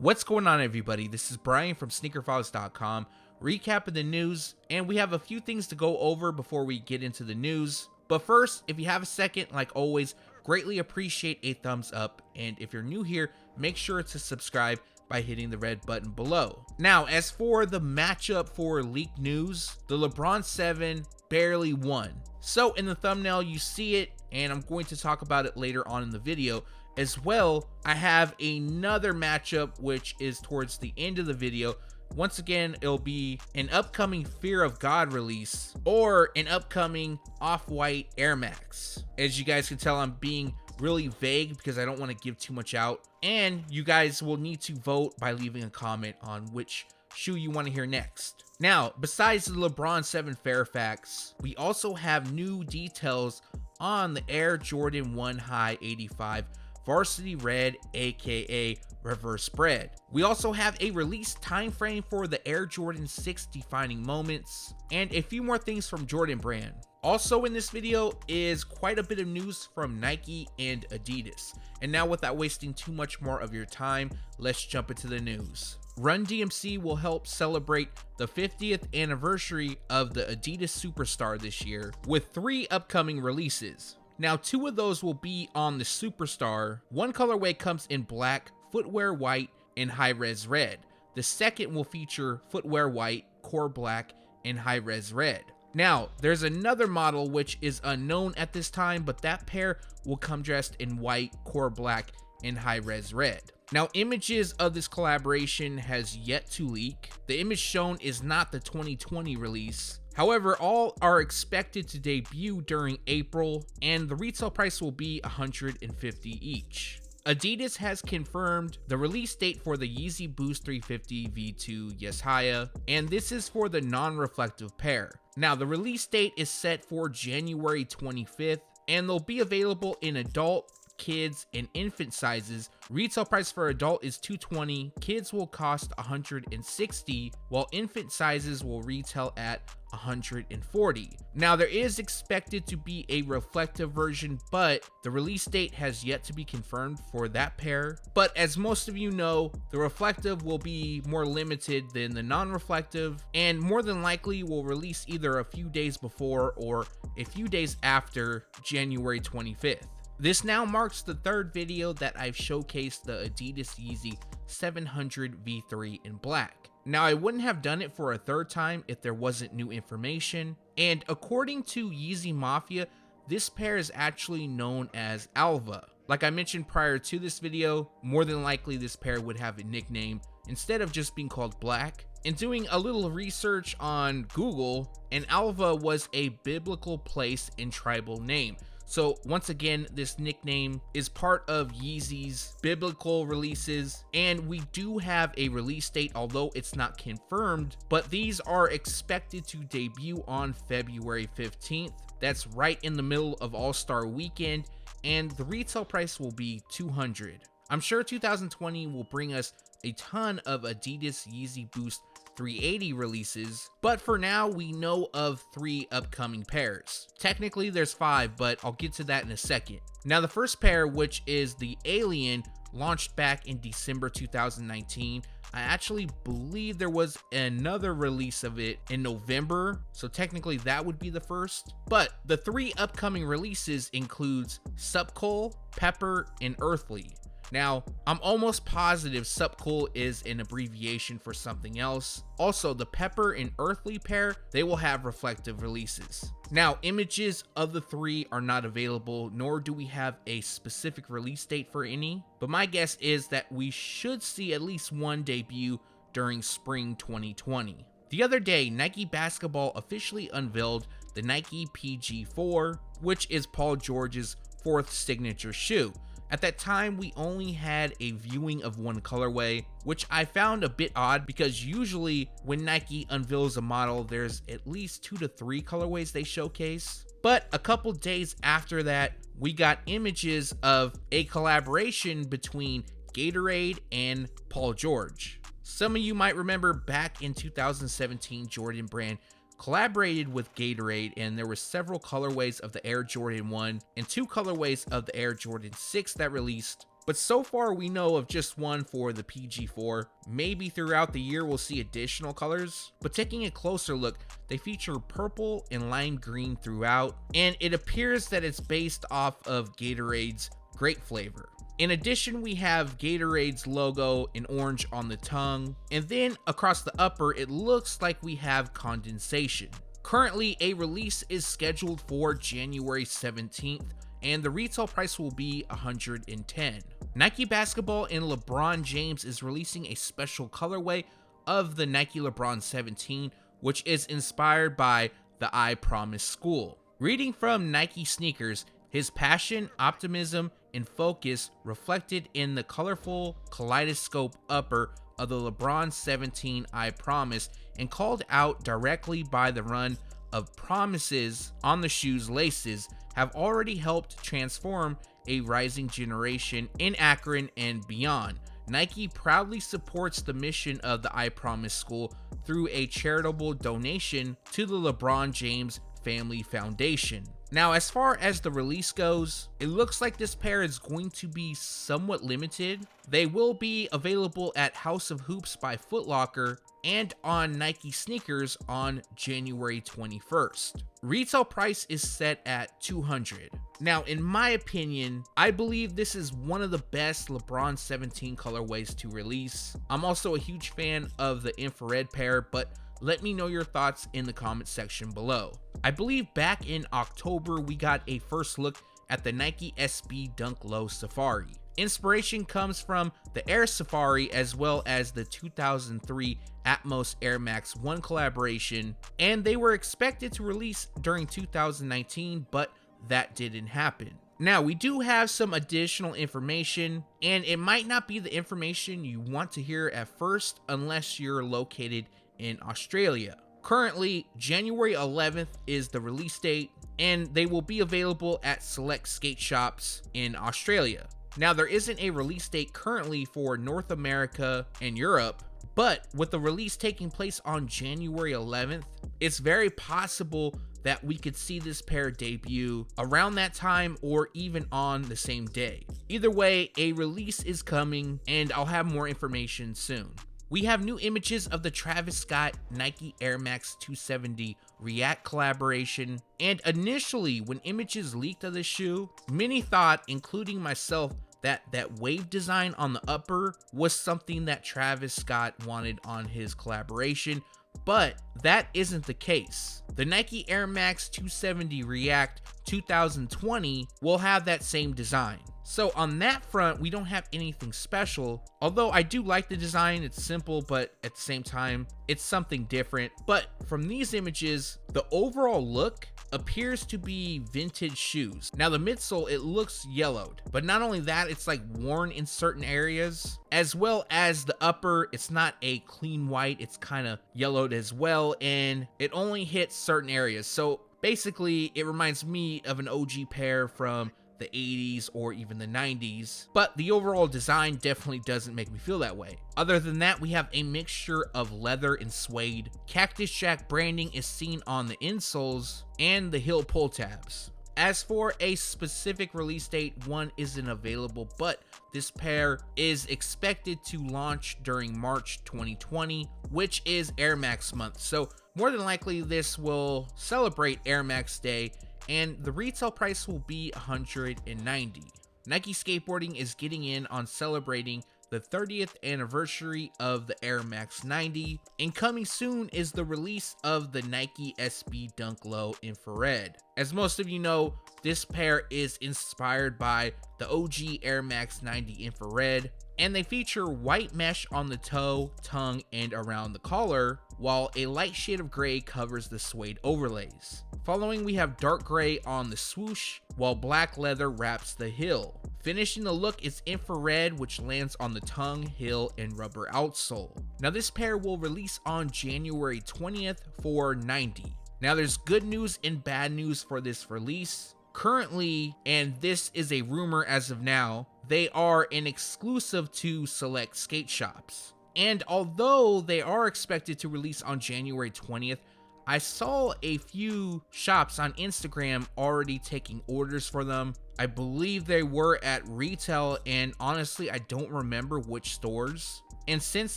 What's going on, everybody? This is Brian from SneakerFiles.com, recapping the news, and we have a few things to go over before we get into the news. But first, if you have a second, like always, greatly appreciate a thumbs up, and if you're new here, make sure to subscribe by hitting the red button below. Now, as for the matchup for leaked news, the LeBron 7 barely won. So in the thumbnail, you see it, and I'm going to talk about it later on in the video. As well, I have another matchup which is towards the end of the video. Once again, it'll be an upcoming Fear of God release or an upcoming Off-White Air Max. As you guys can tell, I'm being really vague because I don't want to give too much out. And you guys will need to vote by leaving a comment on which shoe you want to hear next. Now, besides the LeBron 7 Fairfax, we also have new details on the Air Jordan 1 High 85 Varsity Red, aka Reverse Bred. We also have a release time frame for the Air Jordan 6 defining moments and a few more things from Jordan Brand. Also in this video is quite a bit of news from Nike and Adidas. And now, without wasting too much more of your time, let's jump into the news. Run DMC will help celebrate the 50th anniversary of the Adidas Superstar this year with 3 upcoming releases. Now, 2 of those will be on the Superstar. One colorway comes in black, footwear white, and high-res red. The second will feature footwear white, core black, and high-res red. Now, there's another model which is unknown at this time, but that pair will come dressed in white, core black, and high-res red. Now, images of this collaboration has yet to leak. The image shown is not the 2020 release. However, all are expected to debut during April, and the retail price will be $150 each. Adidas has confirmed the release date for the Yeezy Boost 350 V2 Yeshaya, and this is for the non-reflective pair. Now, the release date is set for January 25th, and they'll be available in adult, kids, and infant sizes. Retail price for adult is $220, kids will cost $160, while infant sizes will retail at $140. Now, there is expected to be a reflective version, but the release date has yet to be confirmed for that pair. But as most of you know, the reflective will be more limited than the non-reflective, and more than likely will release either a few days before or a few days after January 25th. This now marks the 3rd video that I've showcased the Adidas Yeezy 700 V3 in black. Now, I wouldn't have done it for a 3rd time if there wasn't new information, and according to Yeezy Mafia, this pair is actually known as Alvah. Like I mentioned prior to this video, more than likely this pair would have a nickname instead of just being called black. In doing a little research on Google, an Alvah was a biblical place and tribal name. So once again, this nickname is part of Yeezy's biblical releases, and we do have a release date, although it's not confirmed, but these are expected to debut on February 15th. That's right in the middle of All-Star Weekend, and the retail price will be $200. I'm sure 2020 will bring us a ton of Adidas Yeezy Boost 380 releases, but for now we know of 3 upcoming pairs. Technically there's 5, but I'll get to that in a second. Now, the first pair, which is the Alien, launched back in December 2019. I actually believe there was another release of it in November, so technically that would be the first. But the 3 upcoming releases includes Subcool, Pepper, and Earthly. Now, I'm almost positive Subcool is an abbreviation for something else. Also, the Pepper and Earthly pair, they will have reflective releases. Now, images of the 3 are not available, nor do we have a specific release date for any, but my guess is that we should see at least one debut during spring 2020. The other day, Nike Basketball officially unveiled the Nike PG4, which is Paul George's 4th signature shoe. At that time, we only had a viewing of one colorway, which I found a bit odd because usually when Nike unveils a model, there's at least 2 to 3 colorways they showcase. But a couple days after that, we got images of a collaboration between Gatorade and Paul George. Some of you might remember back in 2017, Jordan Brand collaborated with Gatorade, and there were several colorways of the Air Jordan 1 and 2 colorways of the Air Jordan 6 that released. but so far we know of just one for the PG4. Maybe throughout the year we'll see additional colors, but taking a closer look, they feature purple and lime green throughout, and it appears that it's based off of Gatorade's grape flavor. In addition, we have Gatorade's logo in orange on the tongue, and then across the upper, it looks like we have condensation. Currently, a release is scheduled for January 17th, and the retail price will be $110. Nike Basketball and LeBron James is releasing a special colorway of the Nike LeBron 17, which is inspired by the I Promise School. Reading from Nike Sneakers, his passion, optimism, and focus reflected in the colorful kaleidoscope upper of the LeBron 17 I Promise, and called out directly by the run of promises on the shoe's laces, have already helped transform a rising generation in Akron and beyond. Nike proudly supports the mission of the I Promise School through a charitable donation to the LeBron James Family Foundation. Now, as far as the release goes, it looks like this pair is going to be somewhat limited. They will be available at House of Hoops by Foot Locker and on Nike Sneakers on January 21st. Retail price is set at $200. Now, in my opinion, I believe this is one of the best LeBron 17 colorways to release. I'm also a huge fan of the infrared pair, but let me know your thoughts in the comment section below. I believe back in October, we got a first look at the Nike SB Dunk Low Safari. Inspiration comes from the Air Safari as well as the 2003 Atmos Air Max 1 collaboration, and they were expected to release during 2019, but that didn't happen. Now, we do have some additional information, and it might not be the information you want to hear at first unless you're located in Australia. Currently, January 11th is the release date, and they will be available at select skate shops in Australia. Now, there isn't a release date currently for North America and Europe, but with the release taking place on January 11th, it's very possible that we could see this pair debut around that time or even on the same day. Either way, a release is coming, and I'll have more information soon. We have new images of the Travis Scott Nike Air Max 270 React collaboration, and initially when images leaked of the shoe, many thought, including myself, that wave design on the upper was something that Travis Scott wanted on his collaboration, but that isn't the case. The Nike Air Max 270 React 2020 will have that same design. So on that front, we don't have anything special, although I do like the design. It's simple, but at the same time, it's something different. But from these images, the overall look appears to be vintage shoes. Now the midsole, it looks yellowed, but not only that, it's like worn in certain areas, as well as the upper, it's not a clean white, it's kind of yellowed as well, and it only hits certain areas. So basically, it reminds me of an OG pair from the 80s or even the 90s, but the overall design definitely doesn't make me feel that way. Other than that, we have a mixture of leather and suede. Cactus Jack branding is seen on the insoles and the heel pull tabs. As for a specific release date, one isn't available, but this pair is expected to launch during March 2020, which is Air Max month. So more than likely this will celebrate Air Max Day, and the retail price will be $190. Nike Skateboarding is getting in on celebrating the 30th anniversary of the Air Max 90, and coming soon is the release of the Nike SB Dunk Low Infrared. As most of you know, this pair is inspired by the OG Air Max 90 Infrared, and they feature white mesh on the toe, tongue, and around the collar, while a light shade of gray covers the suede overlays. Following, we have dark gray on the swoosh, while black leather wraps the heel. Finishing the look is infrared, which lands on the tongue, heel, and rubber outsole. Now this pair will release on January 20th for $90. Now there's good news and bad news for this release. Currently, and this is a rumor as of now, they are an exclusive to select skate shops. And although they are expected to release on January 20th, I saw a few shops on Instagram already taking orders for them. I believe they were at retail, and honestly, I don't remember which stores. And since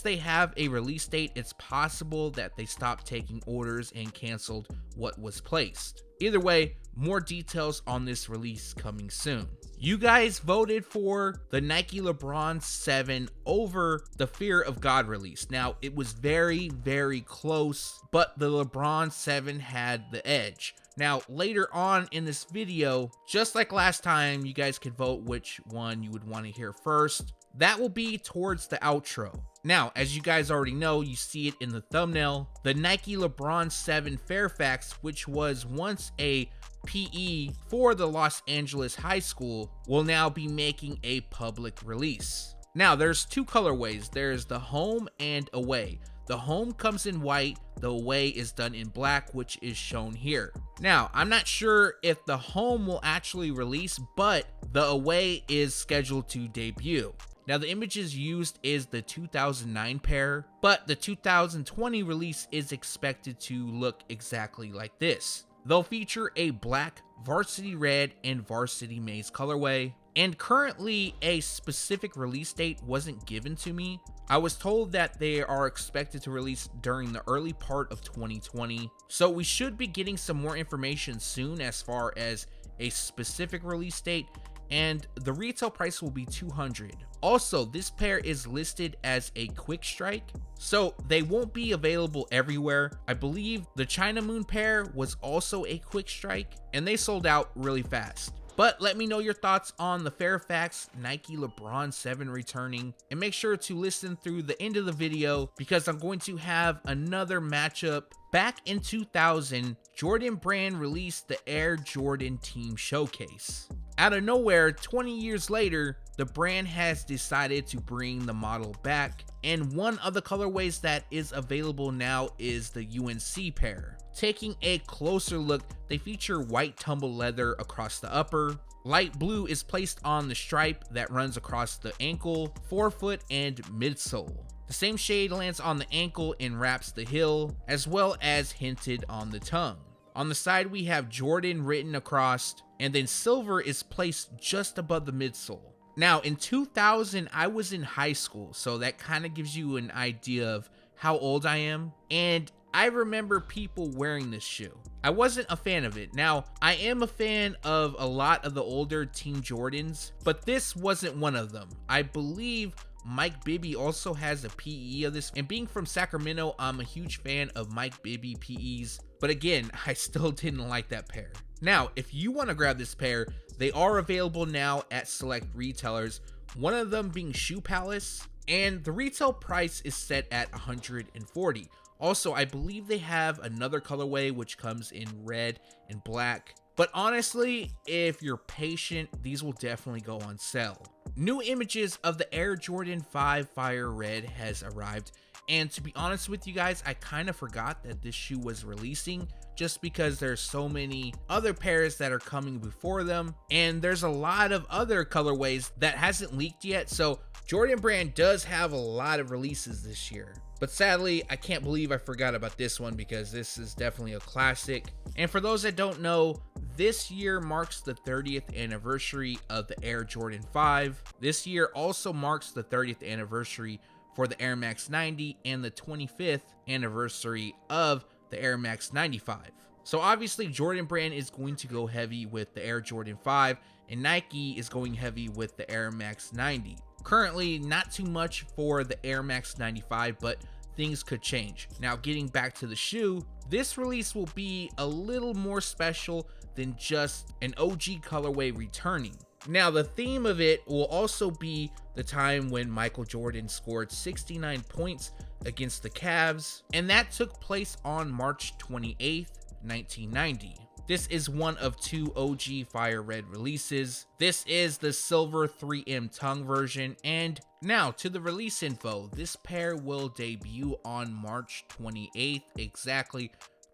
they have a release date, it's possible that they stopped taking orders and canceled what was placed. Either way, more details on this release coming soon. You guys voted for the Nike LeBron 7 over the Fear of God release. Now, it was very, very close, but the LeBron 7 had the edge. Now, later on in this video, just like last time, you guys could vote which one you would want to hear first. That will be towards the outro. Now, as you guys already know, you see it in the thumbnail, the Nike LeBron 7 Fairfax, which was once a PE for the Los Angeles High School, will now be making a public release. Now, there's two colorways. There's the home and away. The home comes in white, the away is done in black, which is shown here. Now, I'm not sure if the home will actually release, but the away is scheduled to debut. Now, the images used is the 2009 pair, but the 2020 release is expected to look exactly like this. They'll feature a black, Varsity Red, and Varsity Maize colorway, and currently a specific release date wasn't given to me. I was told that they are expected to release during the early part of 2020, so we should be getting some more information soon as far as a specific release date, and the retail price will be $200. Also, this pair is listed as a quick strike, so they won't be available everywhere. I believe the China Moon pair was also a quick strike, and they sold out really fast. But let me know your thoughts on the Fairfax Nike LeBron 7 returning, and make sure to listen through the end of the video because I'm going to have another matchup. Back in 2000, Jordan Brand released the Air Jordan Team Showcase. Out of nowhere, 20 years later, the brand has decided to bring the model back, and one of the colorways that is available now is the UNC pair. Taking a closer look, they feature white tumble leather across the upper. Light blue is placed on the stripe that runs across the ankle, forefoot, and midsole. The same shade lands on the ankle and wraps the heel, as well as hinted on the tongue. On the side, we have Jordan written across, and then silver is placed just above the midsole. Now, in 2000, I was in high school, so that kind of gives you an idea of how old I am, and I remember people wearing this shoe. I wasn't a fan of it. Now, I am a fan of a lot of the older Team Jordans, but this wasn't one of them. I believe Mike Bibby also has a PE of this, and being from Sacramento, I'm a huge fan of Mike Bibby PEs, but again, I still didn't like that pair. Now, if you want to grab this pair, they are available now at select retailers, one of them being Shoe Palace, and the retail price is set at $140. Also, I believe they have another colorway which comes in red and black. But honestly, if you're patient, these will definitely go on sale. New images of the Air Jordan 5 Fire Red has arrived. And to be honest with you guys, I kind of forgot that this shoe was releasing just because there's so many other pairs that are coming before them. And there's a lot of other colorways that hasn't leaked yet. So Jordan Brand does have a lot of releases this year. But sadly, I can't believe I forgot about this one because this is definitely a classic. And for those that don't know, this year marks the 30th anniversary of the Air Jordan 5. This year also marks the 30th anniversary for the Air Max 90 and the 25th anniversary of the Air Max 95. So obviously Jordan Brand is going to go heavy with the Air Jordan 5 and Nike is going heavy with the Air Max 90. Currently, not too much for the Air Max 95, but things could change. Now, getting back to the shoe, this release will be a little more special than just an OG colorway returning. Now, the theme of it will also be the time when Michael Jordan scored 69 points against the Cavs, and that took place on March 28th, 1990. This is one of two OG Fire Red releases. This is the silver 3M tongue version. And now to the release info. This pair will debut on March 28th, exactly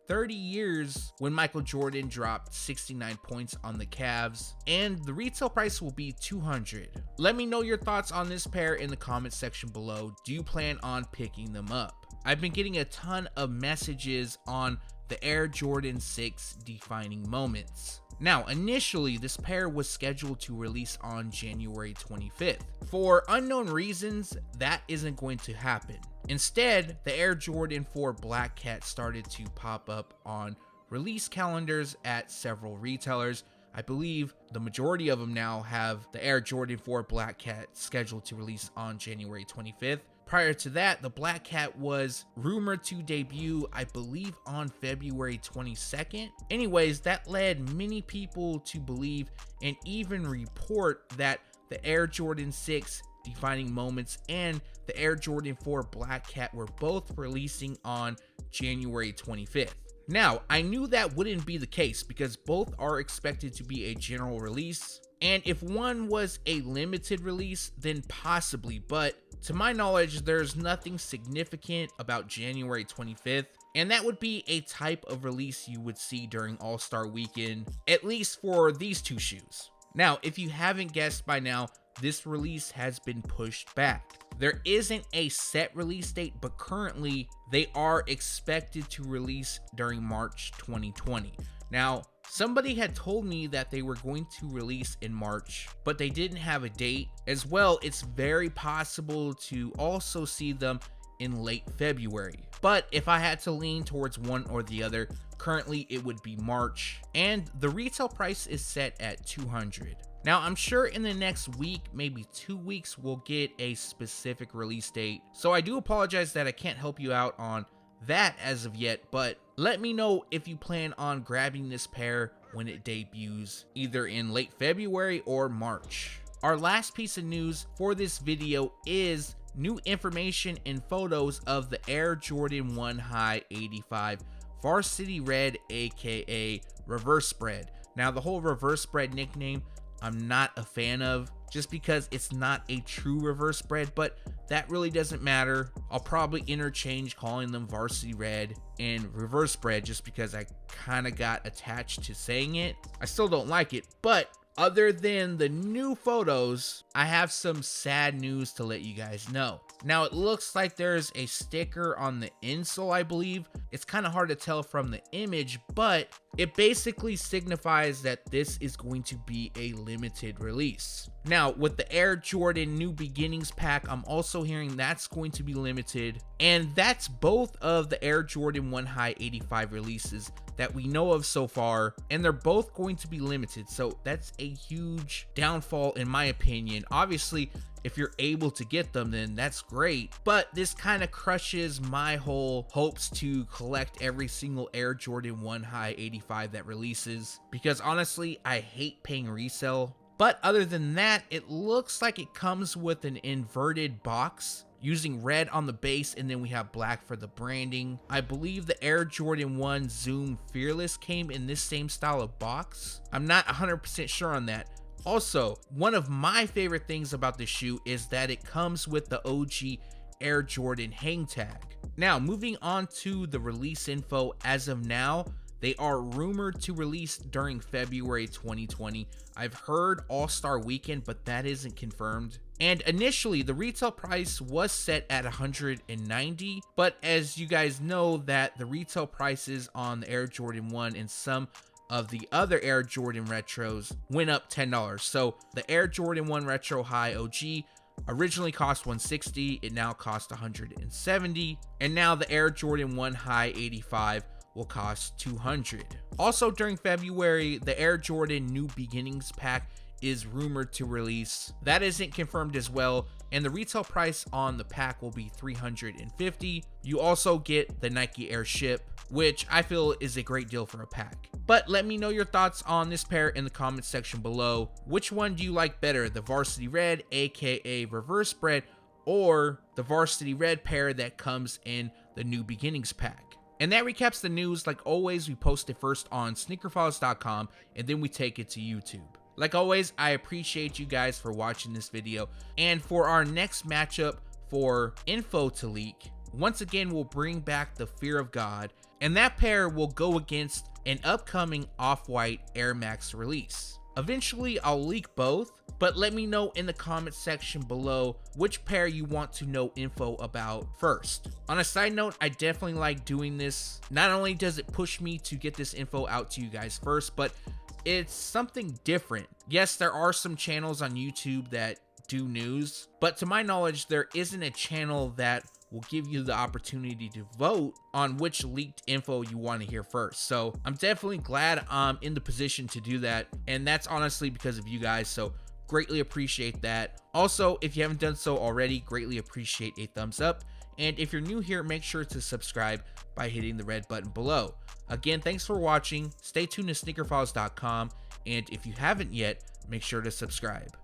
30 years when Michael Jordan dropped 69 points on the Cavs, and the retail price will be $200. Let me know your thoughts on this pair in the comment section below. Do you plan on picking them up? I've been getting a ton of messages on the Air Jordan 6 Defining Moments. Now, initially, this pair was scheduled to release on January 25th. For unknown reasons, that isn't going to happen. Instead, the Air Jordan 4 Black Cat started to pop up on release calendars at several retailers. I believe the majority of them now have the Air Jordan 4 Black Cat scheduled to release on January 25th. Prior to that, the Black Cat was rumored to debut, I believe, on February 22nd. Anyways, that led many people to believe and even report that the Air Jordan 6 Defining Moments and the Air Jordan 4 Black Cat were both releasing on January 25th. Now, I knew that wouldn't be the case because both are expected to be a general release. And if one was a limited release, then possibly, but to my knowledge, there's nothing significant about January 25th, and that would be a type of release you would see during All-Star Weekend, at least for these two shoes. Now, if you haven't guessed by now, this release has been pushed back. There isn't a set release date, but currently they are expected to release during March 2020. Now, somebody had told me that they were going to release in March, but they didn't have a date. As well, it's very possible to also see them in late February. But if I had to lean towards one or the other, currently it would be March, and the retail price is set at $200. Now, I'm sure in the next week, maybe 2 weeks, we'll get a specific release date. So I do apologize that I can't help you out on that as of yet, but let me know if you plan on grabbing this pair when it debuts, either in late February or March. Our last piece of news for this video is new information and photos of the Air Jordan 1 High 85 Varsity Red, aka Reverse Bred. Now, the whole Reverse Bred nickname, I'm not a fan of, just because it's not a true Reverse Bred, but that really doesn't matter. I'll probably interchange calling them Varsity Red and Reverse Bred just because I kind of got attached to saying it. I still don't like it, but other than the new photos, I have some sad news to let you guys know. Now, it looks like there's a sticker on the insole, I believe. It's kind of hard to tell from the image, but it basically signifies that this is going to be a limited release. Now, with the Air Jordan New Beginnings pack, I'm also hearing that's going to be limited, and that's both of the Air Jordan 1 High 85 releases that we know of so far, and they're both going to be limited. So that's a huge downfall in my opinion. Obviously, if you're able to get them, then that's great, but this kind of crushes my whole hopes to collect every single Air Jordan 1 High 85 that releases, because honestly, I hate paying resale. But other than that, it looks like it comes with an inverted box using red on the base, and then we have black for the branding. I believe the Air Jordan 1 Zoom Fearless came in this same style of box. I'm not 100% sure on that. Also, one of my favorite things about this shoe is that it comes with the OG Air Jordan hang tag. Now, moving on to the release info, as of now, they are rumored to release during February 2020. I've heard All-Star Weekend, but that isn't confirmed. And initially, the retail price was set at $190, but as you guys know that the retail prices on the Air Jordan 1 and some of the other Air Jordan Retros went up $10. So the Air Jordan 1 Retro High OG originally cost $160, it now costs $170, and now the Air Jordan 1 High 85 will cost $200. Also during February, the Air Jordan New Beginnings pack is rumored to release. That isn't confirmed as well, and the retail price on the pack will be $350. You also get the Nike Airship, which I feel is a great deal for a pack. But let me know your thoughts on this pair in the comments section below. Which one do you like better, the Varsity Red, aka Reverse Bred, or the Varsity Red pair that comes in the New Beginnings pack? And that recaps the news. Like always, we post it first on SneakerFiles.com, and then we take it to YouTube. Like always, I appreciate you guys for watching this video. And for our next matchup for info to leak, once again, we'll bring back the Fear of God, and that pair will go against an upcoming Off-White Air Max release. Eventually, I'll leak both, but let me know in the comment section below which pair you want to know info about first. On a side note, I definitely like doing this. Not only does it push me to get this info out to you guys first, but it's something different. Yes, there are some channels on YouTube that do news, but to my knowledge, there isn't a channel that will give you the opportunity to vote on which leaked info you want to hear first. So I'm definitely glad I'm in the position to do that, and that's honestly because of you guys, so greatly appreciate that. Also, if you haven't done so already, greatly appreciate a thumbs up, and if you're new here, make sure to subscribe by hitting the red button below. Again, thanks for watching. Stay tuned to SneakerFiles.com, and if you haven't yet, make sure to subscribe.